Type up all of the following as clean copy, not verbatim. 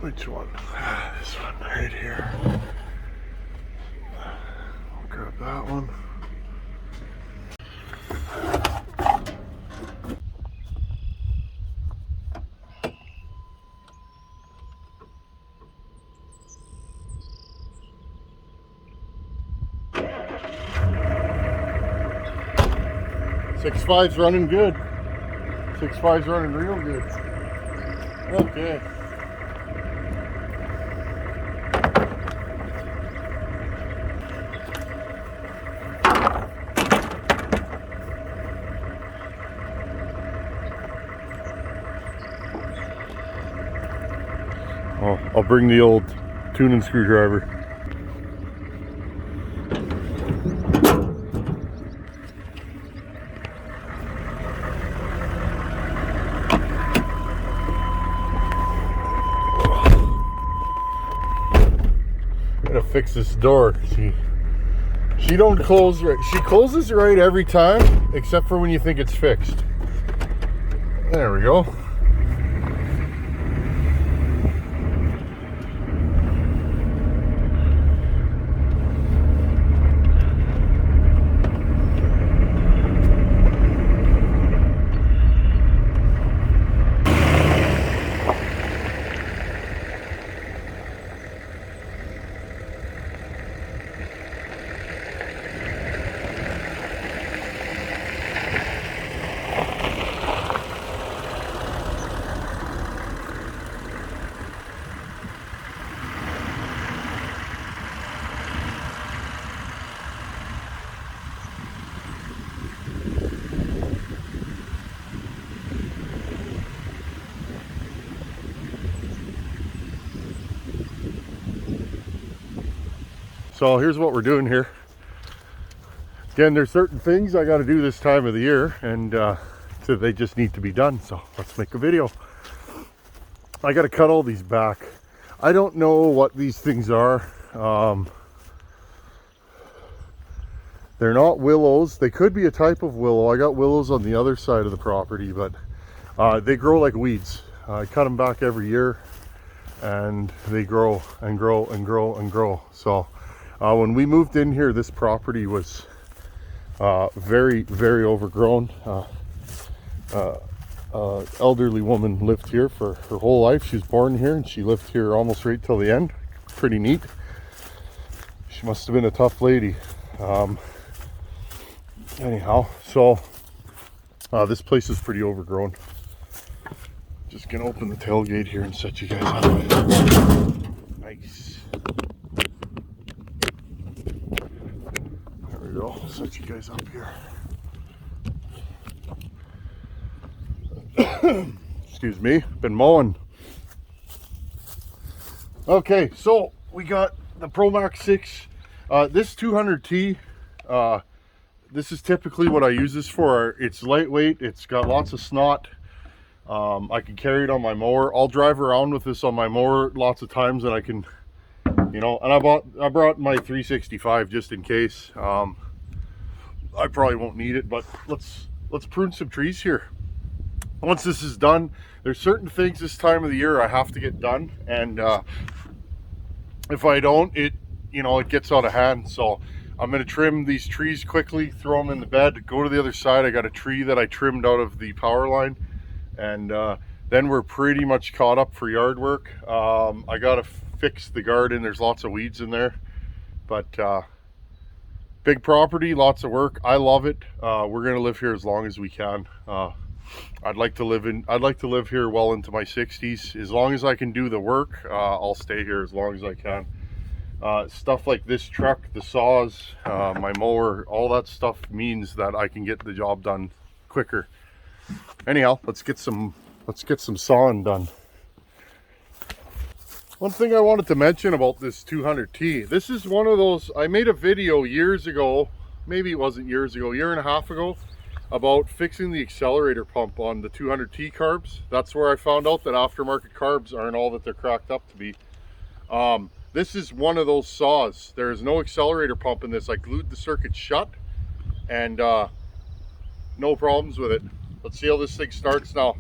Which one? This one right here. I'll grab that one. Six five's running good. 6.5's running real good. Okay. I'll bring the old tuning screwdriver. Gotta fix this door. She don't close right. She closes right every time, except for when you think it's fixed. There we go. So here's what we're doing here. Again, there's certain things I got to do this time of the year, and so they just need to be done. So let's make a video. I got to cut all these back. I don't know what these things are. They're not willows. They could be a type of willow. I got willows on the other side of the property, but they grow like weeds. I cut them back every year, and they grow and grow and grow and grow. So when we moved in here, this property was very, very overgrown. Elderly woman lived here for her whole life. She was born here and she lived here almost right till the end. Pretty neat. She must have been a tough lady. Anyhow, so this place is pretty overgrown. Just gonna open the tailgate here and set you guys up. Nice. There we go. I'll set you guys up here. Excuse me, been mowing. Okay, so we got the Pro Max 6. This 200t, this is typically what I use this for. It's lightweight, it's got lots of snot. I can carry it on my mower. I'll drive around with this on my mower lots of times, and I can, you know, and I brought my 365 just in case. I probably won't need it, but let's prune some trees here. Once this is done, there's certain things this time of the year I have to get done, and if I don't, it gets out of hand. So I'm going to trim these trees quickly, throw them in the bed, go to the other side. I got a tree that I trimmed out of the power line, and then we're pretty much caught up for yard work. I got to fix the garden. There's lots of weeds in there, but big property, lots of work. I love it. We're going to live here as long as we can. I'd like to live here well into my 60s. As long as I can do the work, I'll stay here as long as I can. Stuff like this truck, the saws, my mower, all that stuff means that I can get the job done quicker. Anyhow, let's get some sawing done. One thing I wanted to mention about this 200t, this is one of those, I made a video years ago, maybe it wasn't years ago, a year and a half ago, about fixing the accelerator pump on the 200t carbs. That's where I found out that aftermarket carbs aren't all that they're cracked up to be. This is one of those saws. There is no accelerator pump in this. I glued the circuit shut, and no problems with it. Let's see how this thing starts now.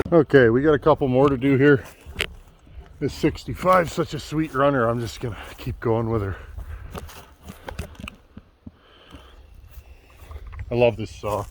Okay, we got a couple more to do here. This 65 is such a sweet runner. I'm just gonna keep going with her. I love this saw.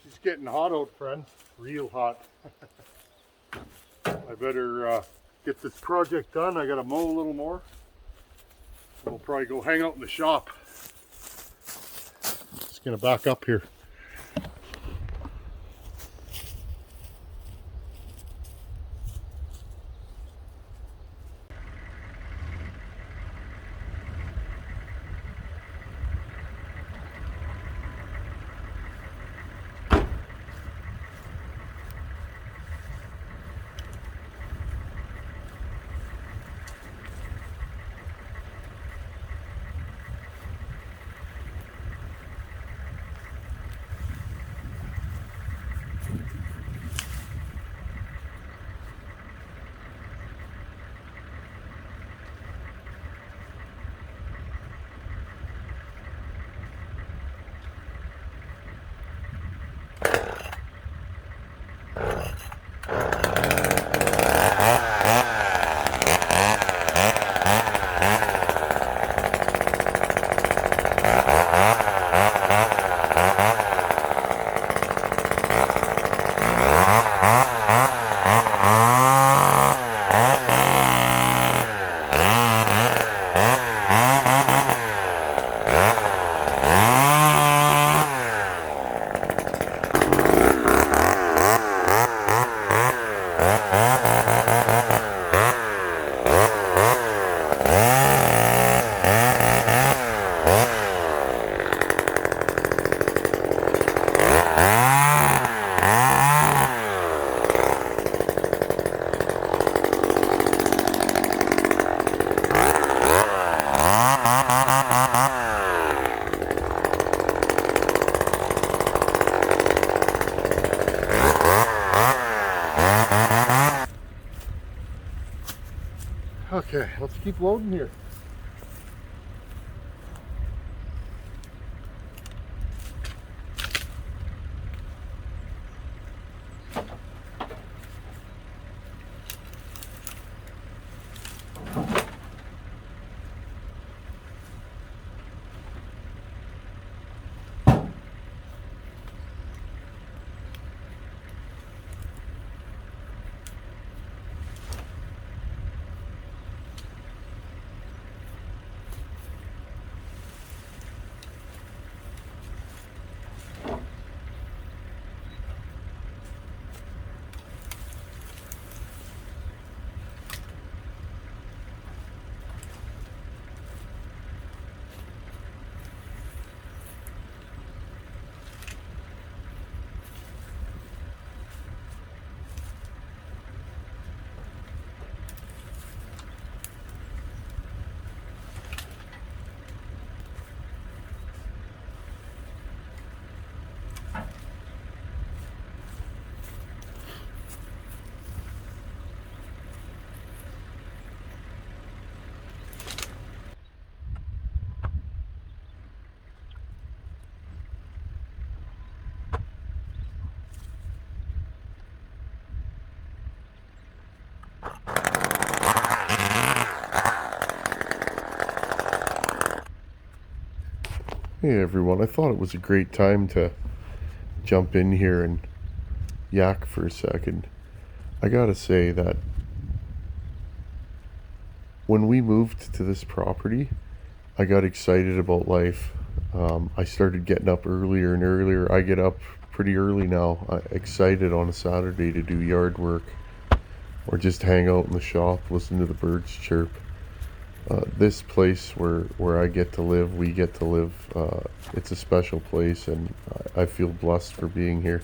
It's getting hot out, friend. Real hot. I better get this project done. I gotta mow a little more. We'll probably go hang out in the shop. Just gonna back up here. Okay, let's keep loading here. Hey everyone, I thought it was a great time to jump in here and yak for a second. I gotta say that when we moved to this property, I got excited about life. I started getting up earlier and earlier. I get up pretty early now, excited on a Saturday to do yard work or just hang out in the shop, listen to the birds chirp. This place where I get to live, we get to live, it's a special place, and I feel blessed for being here.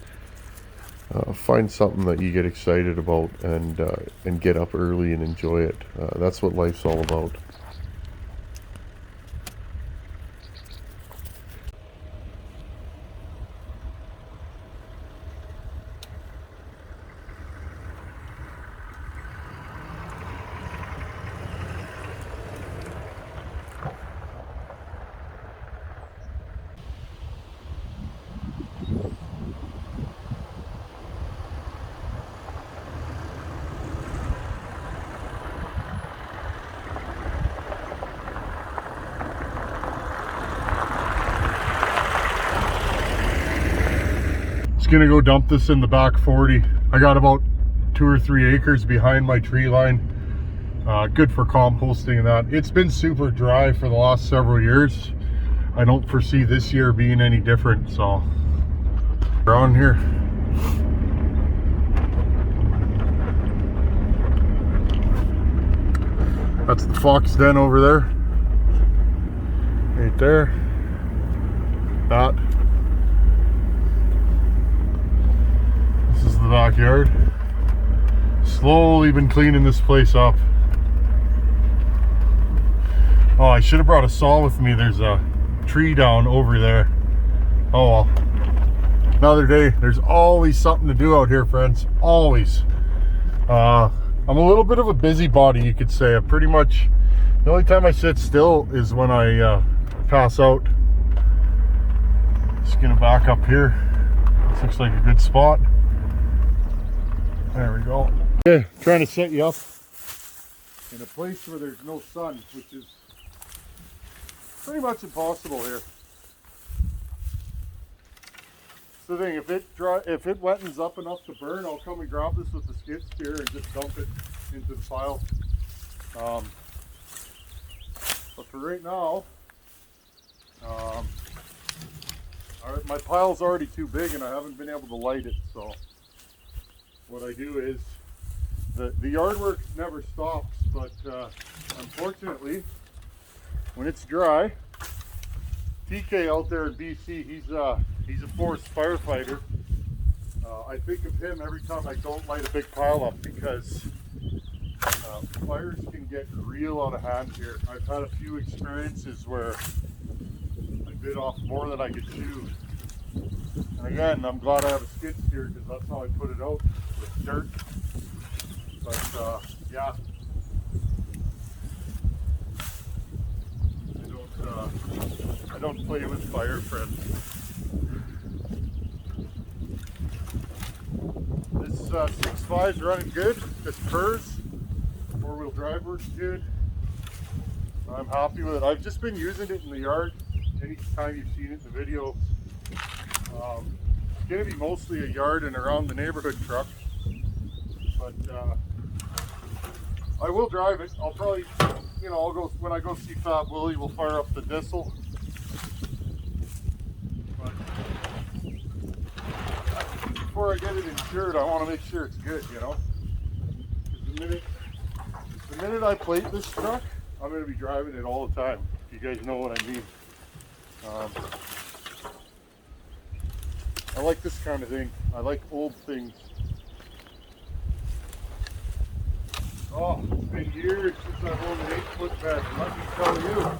Find something that you get excited about and get up early and enjoy it. That's what life's all about. Gonna go dump this in the back 40. I got about 2 or 3 acres behind my tree line. Good for composting and that. It's been super dry for the last several years. I don't foresee this year being any different, so around here. That's the fox den over there. Right there. That. This is the backyard. Slowly been cleaning this place up. Oh, I should have brought a saw with me. There's a tree down over there. Oh well. Another day. There's always something to do out here, friends. Always. I'm a little bit of a busybody, you could say. I pretty much, the only time I sit still is when I pass out. Just gonna back up here. This looks like a good spot. There we go. Okay, trying to set you up in a place where there's no sun, which is pretty much impossible here. So the thing, if it wettens up enough to burn, I'll come and grab this with the skid steer and just dump it into the pile. But for right now, my pile's already too big and I haven't been able to light it, so what I do is, the yard work never stops, but unfortunately, when it's dry, TK out there in BC, he's a forest firefighter. I think of him every time I don't light a big pile up because fires can get real out of hand here. I've had a few experiences where I bit off more than I could chew. And again, I'm glad I have a skid steer because that's how I put it out, with dirt. But yeah, I don't play with fire, friends. This 6.5 is running good. This purrs. 4-wheel drive works good. I'm happy with it. I've just been using it in the yard. Anytime you've seen it in the video, it's going to be mostly a yard and around the neighborhood truck. But I will drive it. I'll probably, I'll go when I go see Fat Willie. We'll fire up the diesel. But before I get it insured, I want to make sure it's good, Because the minute I plate this truck, I'm going to be driving it all the time. If you guys know what I mean. I like this kind of thing. I like old things. Oh, it's been years since I've owned an 8-foot bed, let me tell you.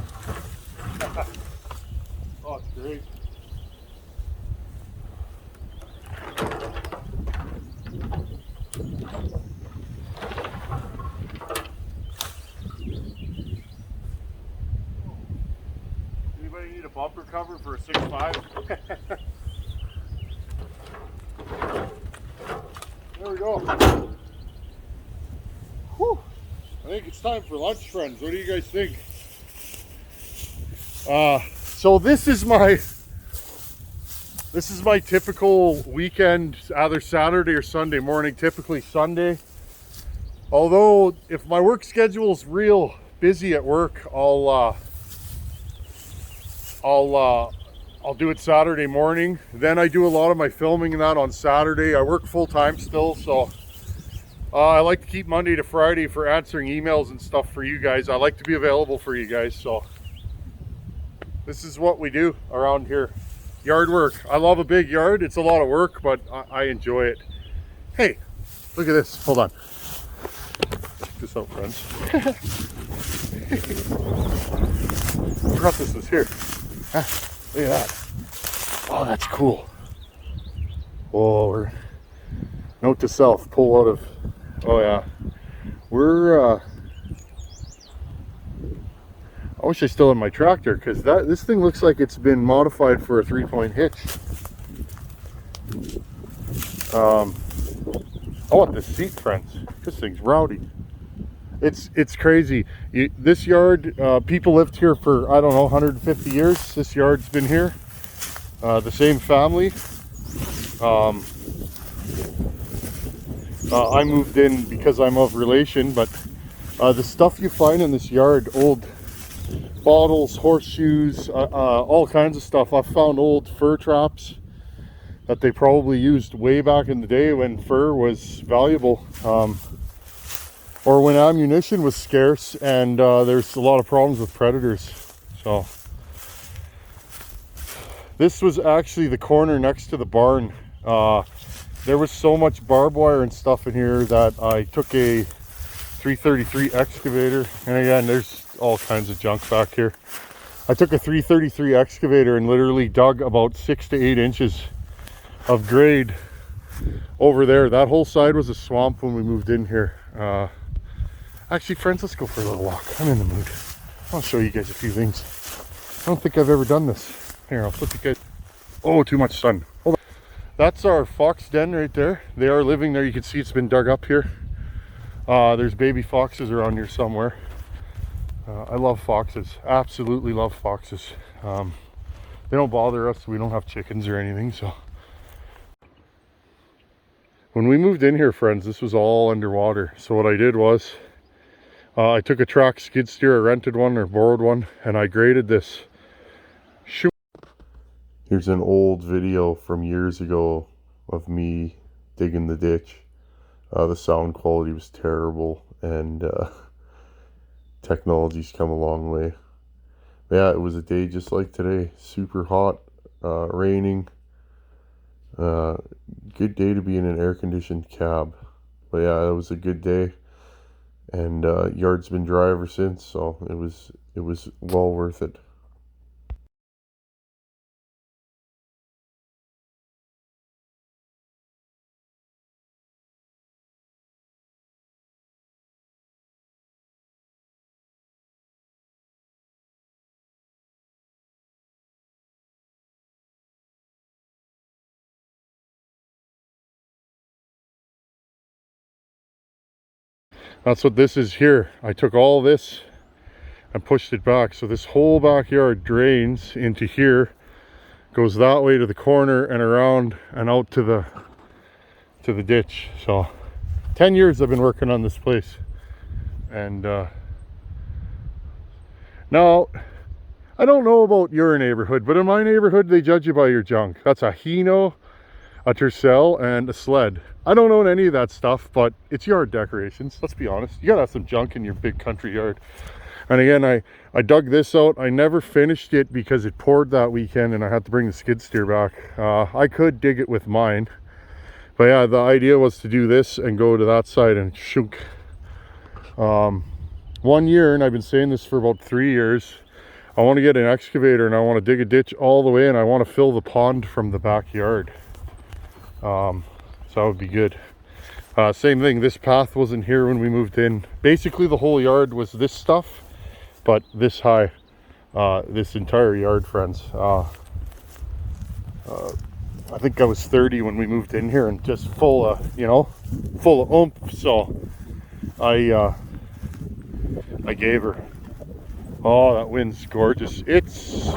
Oh, it's great. Anybody need a bumper cover for a 6.5? There we go. Whew. I think it's time for lunch, friends. What do you guys think? So this is my typical weekend, either Saturday or Sunday morning, typically Sunday. Although if my work schedule is real busy at work, I'll do it Saturday morning. Then I do a lot of my filming and that on Saturday. I work full time still, so I like to keep Monday to Friday for answering emails and stuff for you guys. I like to be available for you guys, so this is what we do around here. Yard work. I love a big yard. It's a lot of work, but I enjoy it. Hey, look at this. Hold on. Check this out, friends. I forgot this was here. Ah, look at that. Oh, that's cool. Oh, note to self, pull out of, oh yeah. I wish I still had my tractor, because this thing looks like it's been modified for a 3-point hitch. I want this seat, friends. This thing's rowdy. It's crazy. This yard, people lived here for, I don't know, 150 years. This yard's been here. The same family. I moved in because I'm of relation, but the stuff you find in this yard, old bottles, horseshoes, all kinds of stuff. I've found old fur traps that they probably used way back in the day when fur was valuable, or when ammunition was scarce, and there's a lot of problems with predators. So this was actually the corner next to the barn. There was so much barbed wire and stuff in here that I took a 333 excavator, and again, there's all kinds of junk back here. I took a 333 excavator and literally dug about 6 to 8 inches of grade over there. That whole side was a swamp when we moved in here. Actually, friends, let's go for a little walk. I'm in the mood. I'll show you guys a few things. I don't think I've ever done this. Here, I'll put the guys. Oh, too much sun. Hold on. That's our fox den right there. They are living there. You can see it's been dug up here. There's baby foxes around here somewhere. I love foxes. Absolutely love foxes. They don't bother us. We don't have chickens or anything, so. When we moved in here, friends, this was all underwater. So what I did was, I took a track skid steer, I rented one or borrowed one, and I graded this. Shoot. Here's an old video from years ago of me digging the ditch. The sound quality was terrible, and technology's come a long way. But yeah, it was a day just like today. Super hot, raining. Good day to be in an air-conditioned cab. But yeah, it was a good day, and yard's been dry ever since, so it was well worth it. That's what this is here. I took all this and pushed it back. So this whole backyard drains into here, goes that way to the corner and around and out to the ditch. So 10 years I've been working on this place. And now, I don't know about your neighborhood, but in my neighborhood, they judge you by your junk. That's a Hino, a tercel, and a sled. I don't own any of that stuff, but it's yard decorations. Let's be honest. You gotta have some junk in your big country yard. And again, I dug this out. I never finished it because it poured that weekend and I had to bring the skid steer back. I could dig it with mine. But yeah, the idea was to do this and go to that side and shunk. 1 year, and I've been saying this for about 3 years, I want to get an excavator and I want to dig a ditch all the way, and I want to fill the pond from the backyard. So that would be good. Same thing, this path wasn't here when we moved in. Basically the whole yard was this stuff, but this high. This entire yard, friends. I think I was 30 when we moved in here, and just full of, full of oomph. So I gave her. Oh, that wind's gorgeous. It's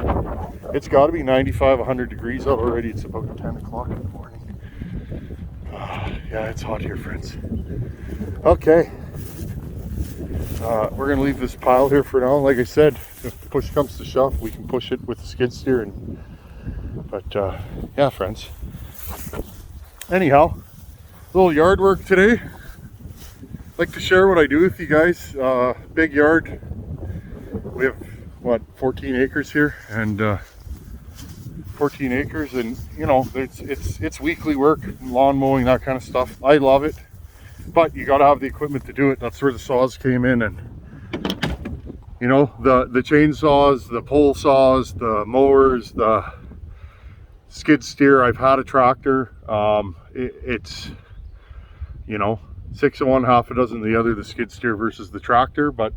got to be 95, 100 degrees out already. It's about 10 o'clock in the morning. Yeah, it's hot here, friends. Okay. We're going to leave this pile here for now. Like I said, if push comes to shove, we can push it with the skid steer. But yeah, friends. Anyhow, little yard work today. Like to share what I do with you guys. Big yard. We have, what, 14 acres here, and 14 acres, and you know, it's weekly work, lawn mowing, that kind of stuff. I love it, but you got to have the equipment to do it. That's where the saws came in, and you know, the chainsaws, the pole saws, the mowers, the skid steer. I've had a tractor. It's, you know, 6 of one, half a dozen of the other, the skid steer versus the tractor. But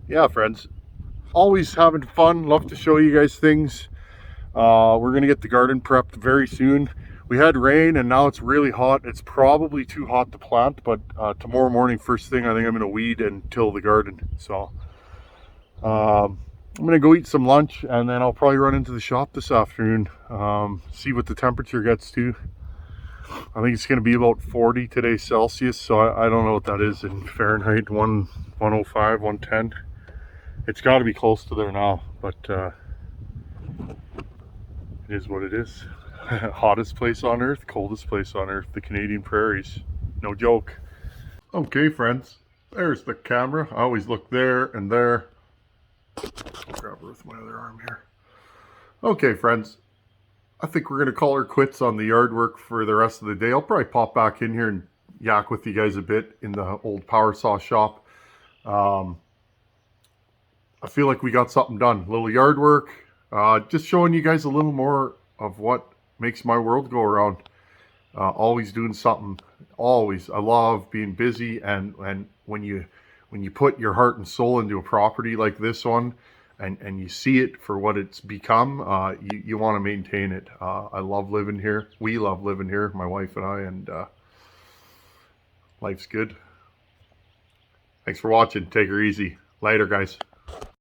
yeah, friends, always having fun. Love to show you guys things. We're gonna get the garden prepped very soon. We had rain and now it's really hot. It's probably too hot to plant, but tomorrow morning, first thing, I think I'm gonna weed and till the garden. So I'm gonna go eat some lunch, and then I'll probably run into the shop this afternoon, see what the temperature gets to. I think it's gonna be about 40 today Celsius, so I don't know what that is in Fahrenheit. 105, 110. It's got to be close to there now, but it is what it is. Hottest place on earth, coldest place on earth, the Canadian prairies. No joke. Okay, friends, there's the camera. I always look there and there. Grab her with my other arm here. Okay, friends, I think we're going to call her quits on the yard work for the rest of the day. I'll probably pop back in here and yak with you guys a bit in the old power saw shop. I feel like we got something done. A little yard work. Just showing you guys a little more of what makes my world go around. Always doing something. Always. I love being busy, and when you put your heart and soul into a property like this one, and you see it for what it's become, you want to maintain it. I love living here. We love living here, my wife and I, and life's good. Thanks for watching. Take her easy. Later, guys.